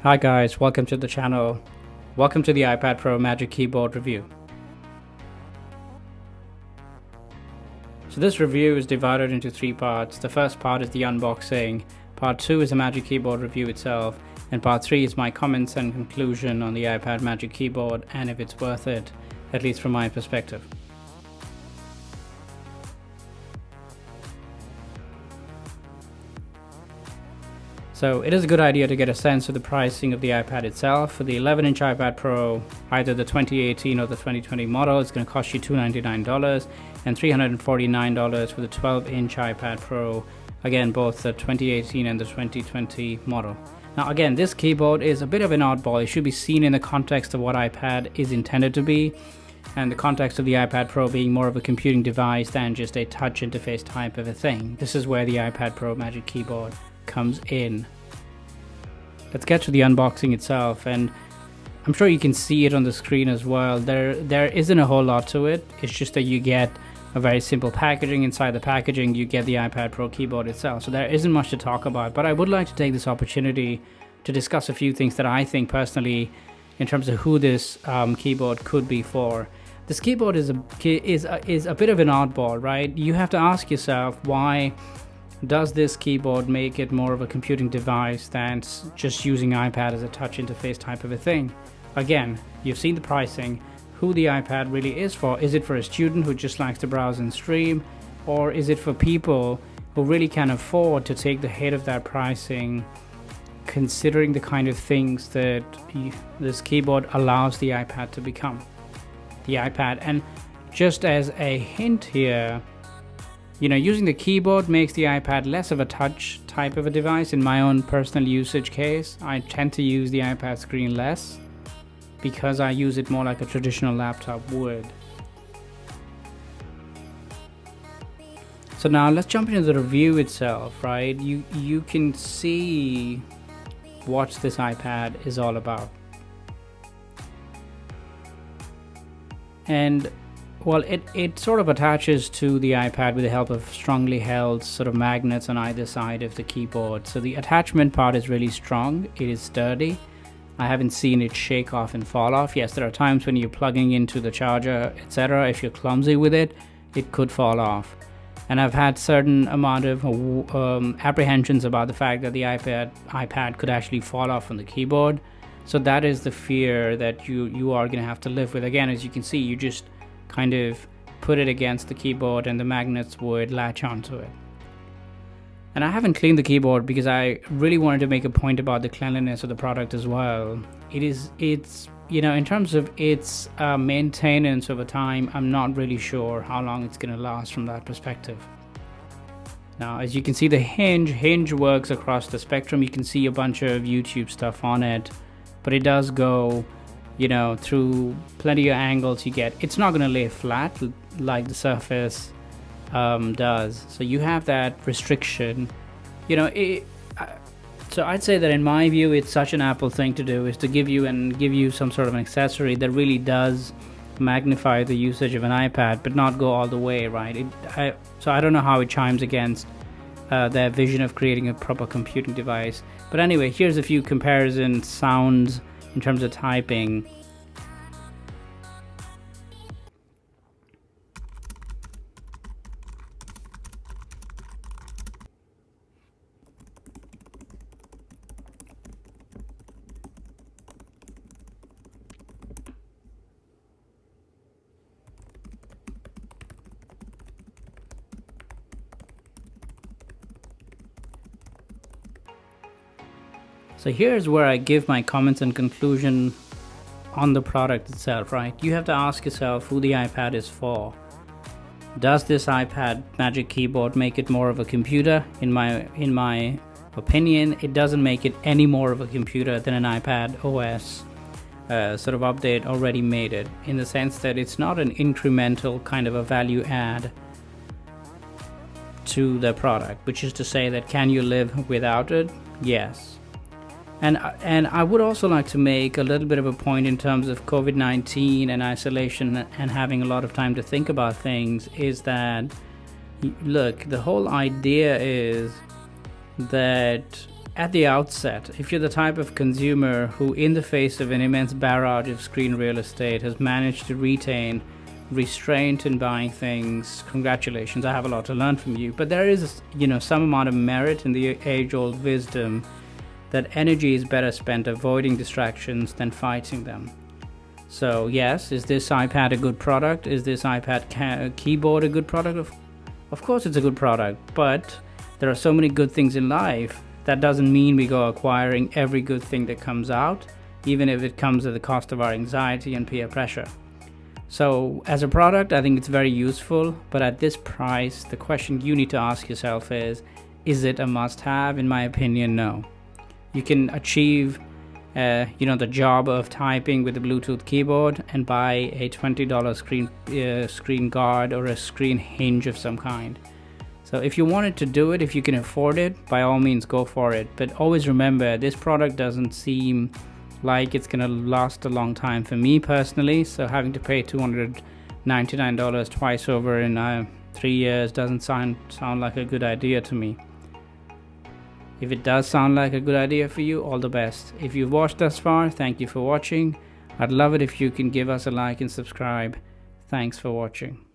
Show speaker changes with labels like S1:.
S1: Hi guys, welcome to the channel. Welcome to the iPad Pro Magic Keyboard review. So this review is divided into three parts. The first part is the unboxing, part 2 is the Magic Keyboard review itself, and part 3 is my comments and conclusion on the iPad Magic Keyboard and if it's worth it, at least from my perspective. So it is a good idea to get a sense of the pricing of the iPad itself. For the 11-inch iPad Pro, either the 2018 or the 2020 model, it's going to cost you $299 and $349 for the 12-inch iPad Pro. Again, both the 2018 and the 2020 model. Now again, this keyboard is a bit of an oddball. It should be seen in the context of what iPad is intended to be, and the context of the iPad Pro being more of a computing device than just a touch interface type of a thing. This is where the iPad Pro Magic Keyboard comes in. Let's get to the unboxing itself, and I'm sure you can see it on the screen as well. There isn't a whole lot to it. It's just that you get a very simple packaging. Inside the packaging you get the iPad Pro keyboard itself, so there isn't much to talk about, but I would like to take this opportunity to discuss a few things that I think personally in terms of who this keyboard could be for. This keyboard is a bit of an oddball, right? You have to ask yourself, why does this keyboard make it more of a computing device than just using iPad as a touch interface type of a thing? Again, you've seen the pricing, who the iPad really is for. Is it for a student who just likes to browse and stream, or is it for people who really can afford to take the hit of that pricing, considering the kind of things that this keyboard allows the iPad to become? The iPad, and just as a hint here, using the keyboard makes the iPad less of a touch type of a device. In my own personal usage case, I tend to use the iPad screen less because I use it more like a traditional laptop would. So now let's jump into the review itself, right? You can see what this iPad is all about. And well, it sort of attaches to the iPad with the help of strongly held sort of magnets on either side of the keyboard. So the attachment part is really strong. It is sturdy. I haven't seen it shake off and fall off. Yes, there are times when you're plugging into the charger, etc. If you're clumsy with it, it could fall off. And I've had certain amount of apprehensions about the fact that the iPad could actually fall off from the keyboard. So that is the fear that you are going to have to live with. Again, as you can see, you just kind of put it against the keyboard and the magnets would latch onto it. And I haven't cleaned the keyboard because I really wanted to make a point about the cleanliness of the product as well. It's in terms of its maintenance over time, I'm not really sure how long it's going to last from that perspective. Now, as you can see, the hinge works across the spectrum. You can see a bunch of YouTube stuff on it, but it does go through plenty of angles. It's not going to lay flat like the Surface does, so you have that restriction. So I'd say that in my view, it's such an Apple thing to do, is to give you some sort of an accessory that really does magnify the usage of an iPad, but not go all the way, right? So I don't know how it chimes against their vision of creating a proper computing device. But anyway, here's a few comparison sounds in terms of typing. So here's where I give my comments and conclusion on the product itself, right? You have to ask yourself who the iPad is for. Does this iPad Magic Keyboard make it more of a computer? In my opinion, it doesn't make it any more of a computer than an iPad OS sort of update already made it, in the sense that it's not an incremental kind of a value add to the product, which is to say that can you live without it? Yes. And I would also like to make a little bit of a point in terms of COVID-19 and isolation and having a lot of time to think about things, is that, look, the whole idea is that at the outset, if you're the type of consumer who, in the face of an immense barrage of screen real estate, has managed to retain restraint in buying things, congratulations, I have a lot to learn from you. But there is, some amount of merit in the age-old wisdom that energy is better spent avoiding distractions than fighting them. So yes, is this iPad a good product? Is this iPad keyboard a good product? Of course it's a good product, but there are so many good things in life. That doesn't mean we go acquiring every good thing that comes out, even if it comes at the cost of our anxiety and peer pressure. So as a product, I think it's very useful, but at this price, the question you need to ask yourself is it a must-have? In my opinion, no. You can achieve the job of typing with a Bluetooth keyboard and buy a $20 screen guard or a screen hinge of some kind. So if you wanted to do it, if you can afford it, by all means go for it. But always remember, this product doesn't seem like it's gonna last a long time for me personally. So having to pay $299 twice over in 3 years doesn't sound like a good idea to me. If it does sound like a good idea for you, all the best. If you've watched thus far, thank you for watching. I'd love it if you can give us a like and subscribe. Thanks for watching.